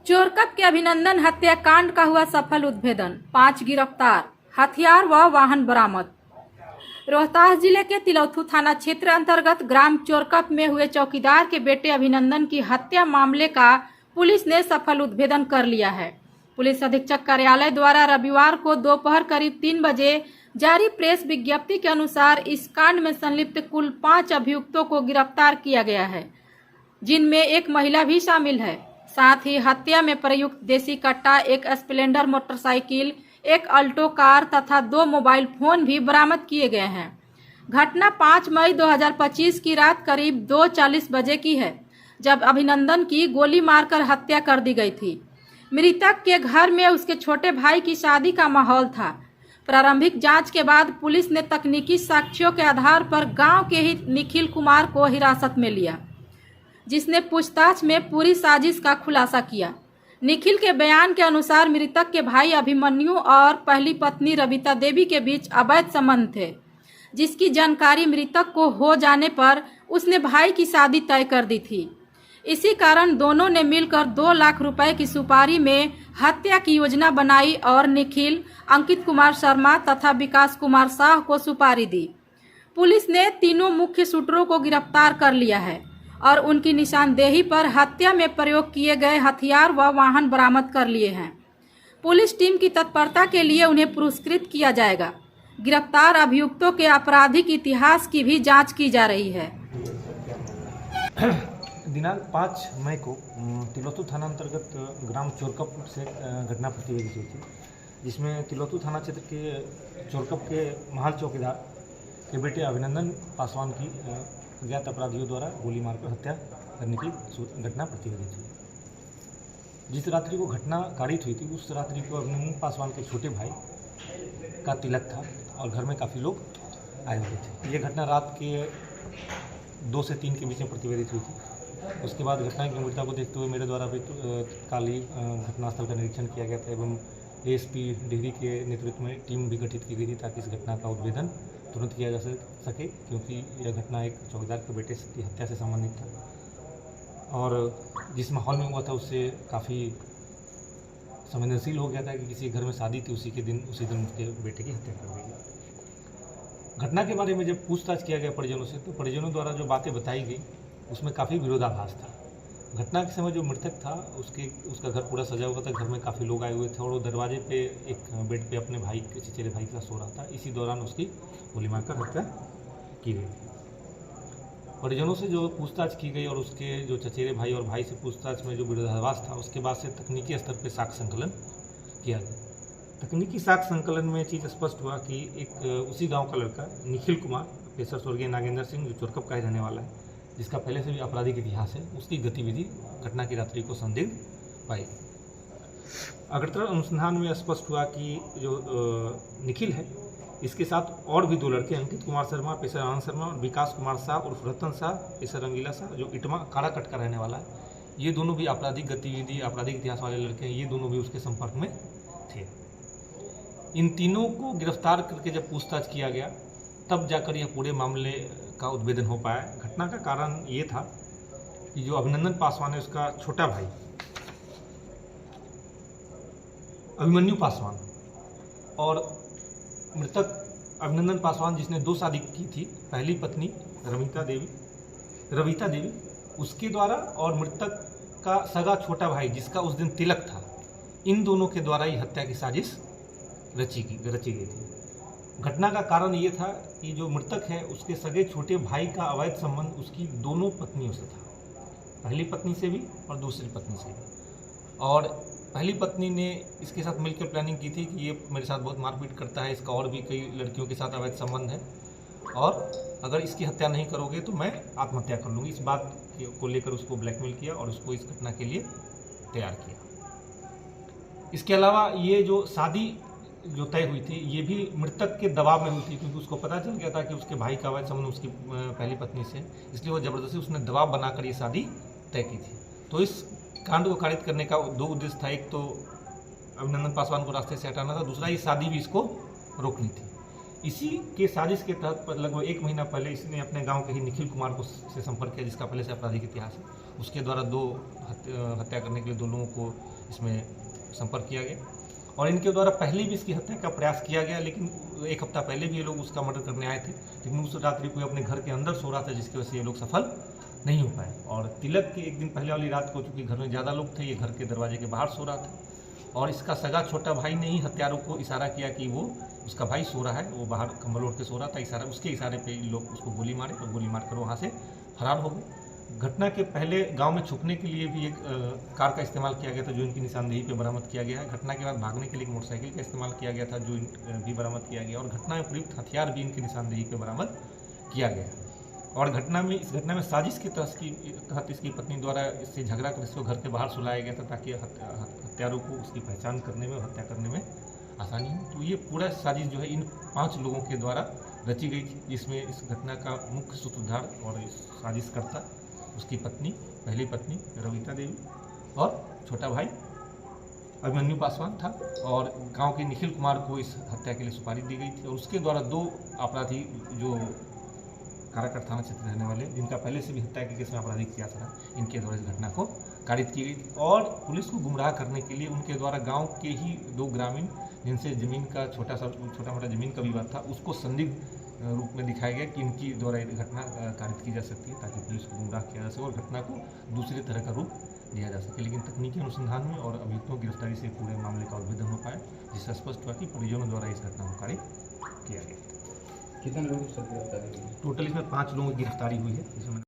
चोरकप के अभिनंदन हत्याकांड का हुआ सफल उद्भेदन, 5 गिरफ्तार, हथियार व वाहन बरामद। रोहतास जिले के तिलौथू थाना क्षेत्र अंतर्गत ग्राम चोरकप में हुए चौकीदार के बेटे अभिनंदन की हत्या मामले का पुलिस ने सफल उद्भेदन कर लिया है। पुलिस अधीक्षक कार्यालय द्वारा रविवार को दोपहर करीब 3 बजे जारी प्रेस विज्ञप्ति के अनुसार इस कांड में संलिप्त कुल 5 अभियुक्तों को गिरफ्तार किया गया है, जिनमें एक महिला भी शामिल है। साथ ही हत्या में प्रयुक्त देसी कट्टा, एक स्प्लेंडर मोटरसाइकिल, एक अल्टो कार तथा 2 मोबाइल फोन भी बरामद किए गए हैं। घटना 5 मई 2025 की रात करीब 2:40 बजे की है, जब अभिनंदन की गोली मारकर हत्या कर दी गई थी। मृतक के घर में उसके छोटे भाई की शादी का माहौल था। प्रारंभिक जांच के बाद पुलिस ने तकनीकी साक्ष्यों के आधार पर गांव के ही निखिल कुमार को हिरासत में लिया, जिसने पूछताछ में पूरी साजिश का खुलासा किया। निखिल के बयान के अनुसार मृतक के भाई अभिमन्यु और पहली पत्नी रविता देवी के बीच अवैध संबंध थे, जिसकी जानकारी मृतक को हो जाने पर उसने भाई की शादी तय कर दी थी। इसी कारण दोनों ने मिलकर 2 लाख रुपए की सुपारी में हत्या की योजना बनाई और निखिल, अंकित कुमार शर्मा तथा विकास कुमार शाह को सुपारी दी। पुलिस ने तीनों मुख्य शूटरों को गिरफ्तार कर लिया है और उनकी निशानदेही पर हत्या में प्रयोग किए गए हथियार व वाहन बरामद कर लिए हैं। पुलिस टीम की तत्परता के लिए उन्हें पुरस्कृत किया जाएगा। गिरफ्तार अभियुक्तों के आपराधिक इतिहास की भी जांच की जा रही है। दिनांक 5 मई को तिलौथू थाना अंतर्गत ग्राम चोरकप से घटना प्रतिवेदित हुई थी, जिसमें तिलौथू थाना क्षेत्र के चोरकप के महल चौकीदार के बेटे अभिनंदन पासवान की अज्ञात अपराधियों द्वारा गोली मारकर हत्या करने की घटना प्रतिवेदित हुई। जिस रात्रि को घटना कारित हुई थी, उस रात्रि को अभिनंदन पासवान के छोटे भाई का तिलक था और घर में काफ़ी लोग आए हुए थे। ये घटना रात के 2 से 3 के बीच में प्रतिवेदित हुई थी। उसके बाद घटना की गंभीरता को देखते हुए मेरे द्वारा भी काली घटनास्थल का निरीक्षण किया गया था एवं एएसपी डिग्री के नेतृत्व में टीम भी गठित की गई थी, ताकि इस घटना का उद्भेदन तुरंत किया जा सके, क्योंकि यह घटना एक चौकीदार के बेटे की हत्या से संबंधित था और जिस माहौल में हुआ था उससे काफ़ी संवेदनशील हो गया था कि किसी घर में शादी थी, उसी दिन उसके बेटे की हत्या कर दी गई। घटना के बारे में जब पूछताछ किया गया परिजनों से, तो परिजनों द्वारा जो बातें बताई गई उसमें काफ़ी विरोधाभास था। घटना के समय जो मृतक था उसका घर पूरा सजा हुआ था, घर में काफ़ी लोग आए हुए थे और वो दरवाजे पे एक बेड पे अपने भाई के चचेरे भाई के साथ सो रहा था। इसी दौरान उसकी गोली मारकर हत्या की गई थी। परिजनों से जो पूछताछ की गई और उसके जो चचेरे भाई और भाई से पूछताछ में जो विरोधाभास था, उसके बाद से तकनीकी स्तर पर साक्ष्य संकलन किया गया। तकनीकी साक्ष्य संकलन में चीज़ स्पष्ट हुआ कि एक उसी गाँव का लड़का निखिल कुमार, पेशर स्वर्गीय नागेंद्र सिंह, जो चोरकप का ही रहने वाला है, जिसका पहले से भी आपराधिक इतिहास है, उसकी गतिविधि घटना की रात्रि को संदिग्ध पाई। अग्रतर अनुसंधान में स्पष्ट हुआ कि जो निखिल है, इसके साथ और भी 2 लड़के, अंकित कुमार शर्मा, पेशर आनंद शर्मा और विकास कुमार शाह उर्फ रतन शाह, पेशर रंगीला शाह, जो इटमा काराकट का रहने वाला है, ये दोनों भी आपराधिक गतिविधि, आपराधिक इतिहास वाले लड़के हैं। ये दोनों भी उसके संपर्क में थे। इन तीनों को गिरफ्तार करके जब पूछताछ किया गया, तब जाकर यह पूरे मामले का उद्भेदन हो पाया। घटना का कारण ये था कि जो अभिनंदन पासवान है, उसका छोटा भाई अभिमन्यु पासवान और मृतक अभिनंदन पासवान, जिसने 2 शादी की थी, पहली पत्नी रविता देवी उसके द्वारा और मृतक का सगा छोटा भाई जिसका उस दिन तिलक था, इन दोनों के द्वारा ही हत्या की साजिश रची गई थी। घटना का कारण ये था कि जो मृतक है, उसके सगे छोटे भाई का अवैध संबंध उसकी दोनों पत्नियों से था, पहली पत्नी से भी और दूसरी पत्नी से भी। और पहली पत्नी ने इसके साथ मिलकर प्लानिंग की थी कि ये मेरे साथ बहुत मारपीट करता है, इसका और भी कई लड़कियों के साथ अवैध संबंध है और अगर इसकी हत्या नहीं करोगे तो मैं आत्महत्या कर लूँगी। इस बात को लेकर उसको ब्लैकमेल किया और उसको इस घटना के लिए तैयार किया। इसके अलावा ये जो शादी जो तय हुई थी, ये भी मृतक के दबाव में हुई थी, क्योंकि उसको पता चल गया था कि उसके भाई का अवैध संबंध उसकी पहली पत्नी से, इसलिए वो जबरदस्ती उसने दबाव बनाकर ये शादी तय की थी। तो इस कांड को कारित करने का 2 उद्देश्य था। एक तो अभिनंदन पासवान को रास्ते से हटाना था, दूसरा ये शादी भी इसको रोकनी थी। इसी के साजिश के तहत लगभग 1 महीना पहले इसने अपने गाँव के ही निखिल कुमार को से संपर्क किया, जिसका पहले से आपराधिक इतिहास है, उसके द्वारा हत्या करने के लिए 2 लोगों को इसमें संपर्क किया गया और इनके द्वारा पहले भी इसकी हत्या का प्रयास किया गया, लेकिन 1 हफ्ता पहले भी ये लोग उसका मर्डर करने आए थे, लेकिन उस रात्रि को अपने घर के अंदर सो रहा था, जिसकी वजह से ये लोग सफल नहीं हो पाए। और तिलक के 1 दिन पहले वाली रात को चूँकि घर में ज़्यादा लोग थे, ये घर के दरवाजे के बाहर सो रहा था और इसका सगा छोटा भाई ने ही हत्यारों को इशारा किया कि वो उसका भाई सो रहा है, वो बाहर कंबल ओढ़ के सो रहा था, उसके इशारे पे लोग उसको गोली मारे और गोली मारकर वहाँ से फरार हो गए। घटना के पहले गांव में छुपने के लिए भी एक कार का इस्तेमाल किया गया था, जो इनकी निशानदेही पे बरामद किया गया है। घटना के बाद भागने के लिए एक मोटरसाइकिल का इस्तेमाल किया गया था, जो भी बरामद किया गया और घटना में प्रयुक्त हथियार भी इनकी निशानदेही पे बरामद किया गया है। और इस घटना में साजिश के तहत इसकी पत्नी द्वारा इससे झगड़ा कर इसको घर के बाहर सुलाया गया था, ताकि हत्यारों को उसकी पहचान करने में, हत्या करने में आसानी हो। तो ये पूरा साजिश जो है इन 5 लोगों के द्वारा रची गई थी, जिसमें इस घटना का मुख्य सूत्रधार और इस साजिशकर्ता उसकी पत्नी, पहली पत्नी रविता देवी और छोटा भाई अभिमन्यु पासवान था और गांव के निखिल कुमार को इस हत्या के लिए सुपारी दी गई थी। और उसके द्वारा 2 अपराधी जो काराकट थाना क्षेत्र रहने वाले, जिनका पहले से भी हत्या के केस में आपराधिक इतिहास था, इनके द्वारा इस घटना को कारित की गई थी। और पुलिस को गुमराह करने के लिए उनके द्वारा गाँव के ही 2 ग्रामीण, जिनसे जमीन का छोटा मोटा जमीन का विवाद था, उसको संदिग्ध रूप में दिखाया गया कि इनकी द्वारा ये घटना कारित की जा सकती है, ताकि पुलिस को गुमराह किया जा सके और घटना को दूसरे तरह का रूप दिया जा सके। लेकिन तकनीकी अनुसंधान में और अभियुक्तों की गिरफ्तारी से पूरे मामले का उद्भेदन हो पाया, जिससे स्पष्ट हुआ कि परिजनों द्वारा इस घटना को कारित किया गया। कितने लोगों से गिरफ्तारी हुई? टोटल इसमें 5 लोगों की गिरफ्तारी हुई है, जिसमें